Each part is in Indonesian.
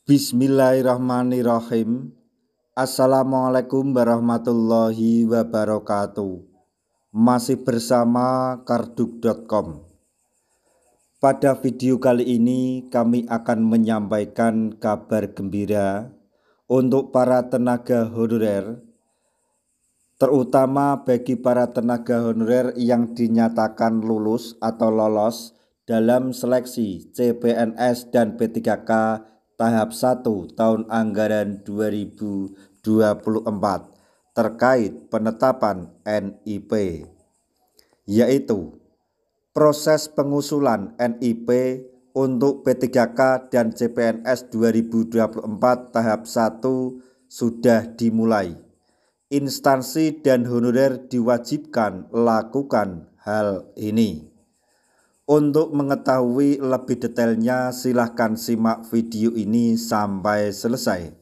Bismillahirrahmanirrahim. Assalamualaikum warahmatullahi wabarakatuh. Masih bersama karduk.com. Pada video kali ini kami akan menyampaikan kabar gembira untuk para tenaga honorer, terutama bagi para tenaga honorer yang dinyatakan lulus atau lolos dalam seleksi CPNS dan P3K tahap 1 tahun anggaran 2024 terkait penetapan NIP, yaitu proses pengusulan NIP untuk P3K dan CPNS 2024 tahap 1 sudah dimulai. Instansi dan honorer diwajibkan lakukan hal ini. Untuk mengetahui lebih detailnya, silahkan simak video ini sampai selesai.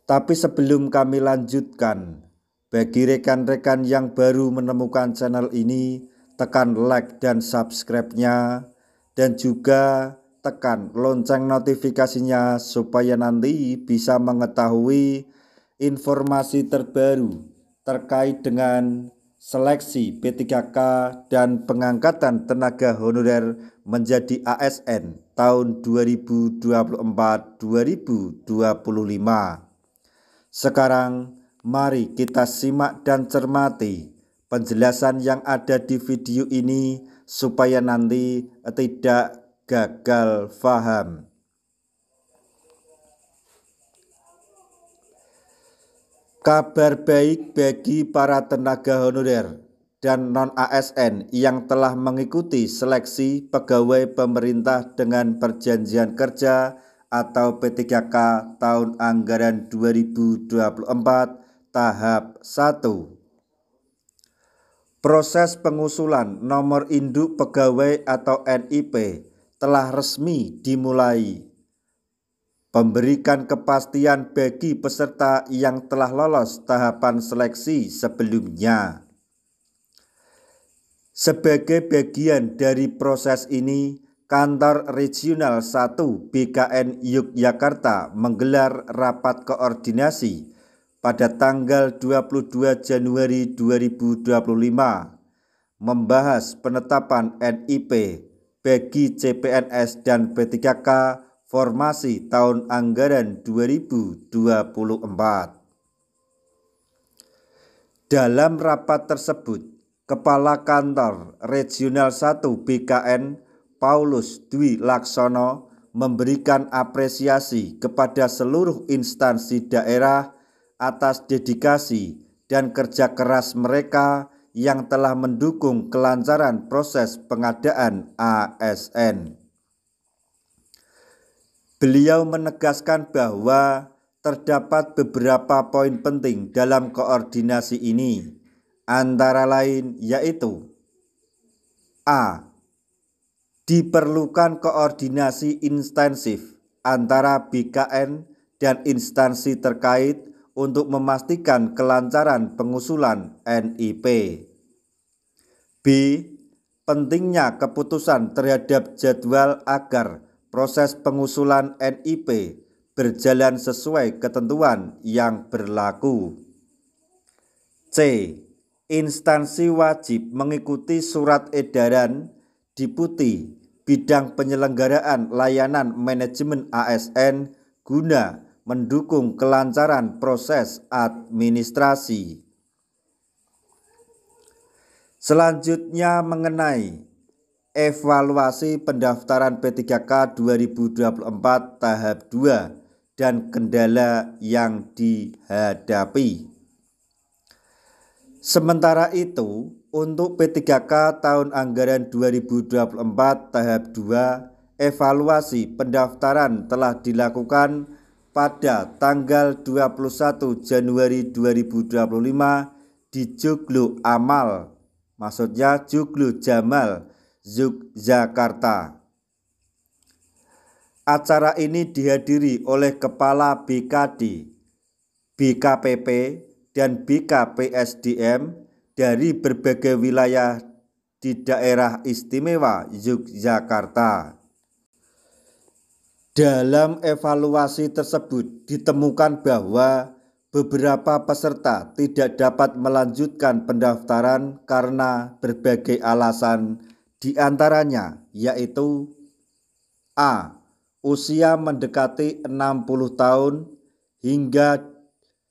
Tapi sebelum kami lanjutkan, bagi rekan-rekan yang baru menemukan channel ini, tekan like dan subscribe-nya, dan juga tekan lonceng notifikasinya supaya nanti bisa mengetahui informasi terbaru terkait dengan seleksi P3K dan pengangkatan tenaga honorer menjadi ASN tahun 2024-2025. Sekarang mari kita simak dan cermati penjelasan yang ada di video ini supaya nanti tidak gagal paham. Kabar baik bagi para tenaga honorer dan non-ASN yang telah mengikuti seleksi pegawai pemerintah dengan perjanjian kerja atau P3K tahun anggaran 2024 tahap 1. Proses pengusulan nomor induk pegawai atau NIP telah resmi dimulai. Memberikan kepastian bagi peserta yang telah lolos tahapan seleksi sebelumnya. Sebagai bagian dari proses ini, Kantor Regional 1 BKN Yogyakarta menggelar rapat koordinasi pada tanggal 22 Januari 2025 membahas penetapan NIP bagi CPNS dan P3K formasi tahun anggaran 2024. Dalam rapat tersebut, Kepala Kantor Regional 1 BKN Paulus Dwi Laksono memberikan apresiasi kepada seluruh instansi daerah atas dedikasi dan kerja keras mereka yang telah mendukung kelancaran proses pengadaan ASN. Beliau menegaskan bahwa terdapat beberapa poin penting dalam koordinasi ini, antara lain yaitu A. Diperlukan koordinasi intensif antara BKN dan instansi terkait untuk memastikan kelancaran pengusulan NIP. B. Pentingnya keputusan terhadap jadwal agar proses pengusulan NIP berjalan sesuai ketentuan yang berlaku. C. Instansi wajib mengikuti surat edaran Deputi Bidang Penyelenggaraan Layanan Manajemen ASN guna mendukung kelancaran proses administrasi. Selanjutnya mengenai evaluasi pendaftaran P3K 2024 tahap 2 dan kendala yang dihadapi. Sementara itu, untuk P3K tahun anggaran 2024 tahap 2, evaluasi pendaftaran telah dilakukan pada tanggal 21 Januari 2025 di Joglo Amal, maksudnya Joglo Jamal, Yogyakarta. Acara ini dihadiri oleh Kepala BKD, BKPP, dan BKPSDM dari berbagai wilayah di Daerah Istimewa Yogyakarta. Dalam evaluasi tersebut ditemukan bahwa beberapa peserta tidak dapat melanjutkan pendaftaran karena berbagai alasan, diantaranya yaitu A. Usia mendekati 60 tahun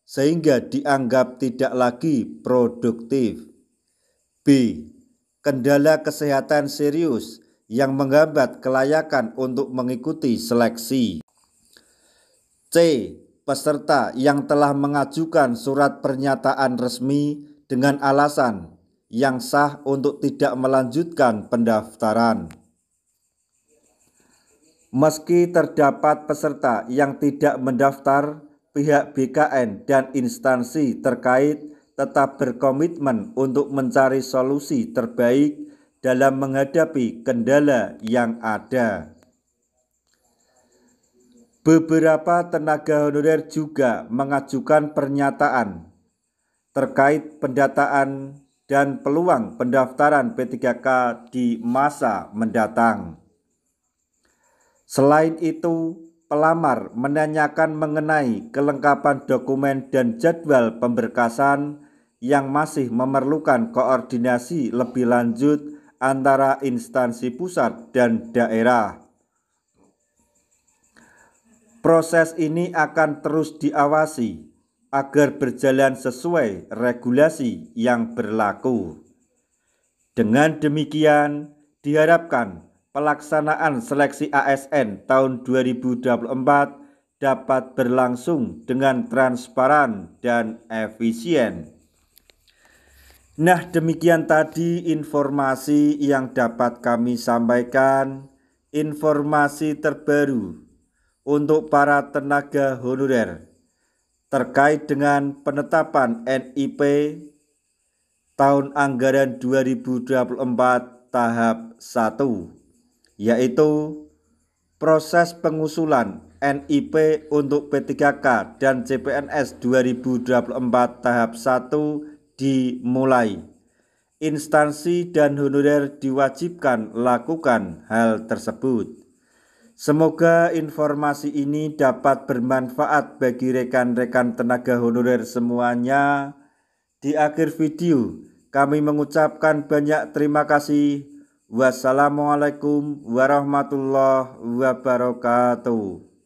sehingga dianggap tidak lagi produktif. B. Kendala kesehatan serius yang menghambat kelayakan untuk mengikuti seleksi. C. Peserta yang telah mengajukan surat pernyataan resmi dengan alasan yang sah untuk tidak melanjutkan pendaftaran. Meski terdapat peserta yang tidak mendaftar, pihak BKN dan instansi terkait tetap berkomitmen untuk mencari solusi terbaik dalam menghadapi kendala yang ada. Beberapa tenaga honorer juga mengajukan pernyataan terkait pendataan dan peluang pendaftaran P3K di masa mendatang. Selain itu, pelamar menanyakan mengenai kelengkapan dokumen dan jadwal pemberkasan yang masih memerlukan koordinasi lebih lanjut antara instansi pusat dan daerah. Proses ini akan terus diawasi agar berjalan sesuai regulasi yang berlaku. Dengan demikian, diharapkan pelaksanaan seleksi ASN tahun 2024 dapat berlangsung dengan transparan dan efisien. Nah, demikian tadi informasi yang dapat kami sampaikan, informasi terbaru untuk para tenaga honorer terkait dengan penetapan NIP tahun anggaran 2024 tahap 1, yaitu proses pengusulan NIP untuk P3K dan CPNS 2024 tahap 1 dimulai. Instansi dan honorer diwajibkan lakukan hal tersebut. Semoga informasi ini dapat bermanfaat bagi rekan-rekan tenaga honorer semuanya. Di akhir video, kami mengucapkan banyak terima kasih. Wassalamualaikum warahmatullahi wabarakatuh.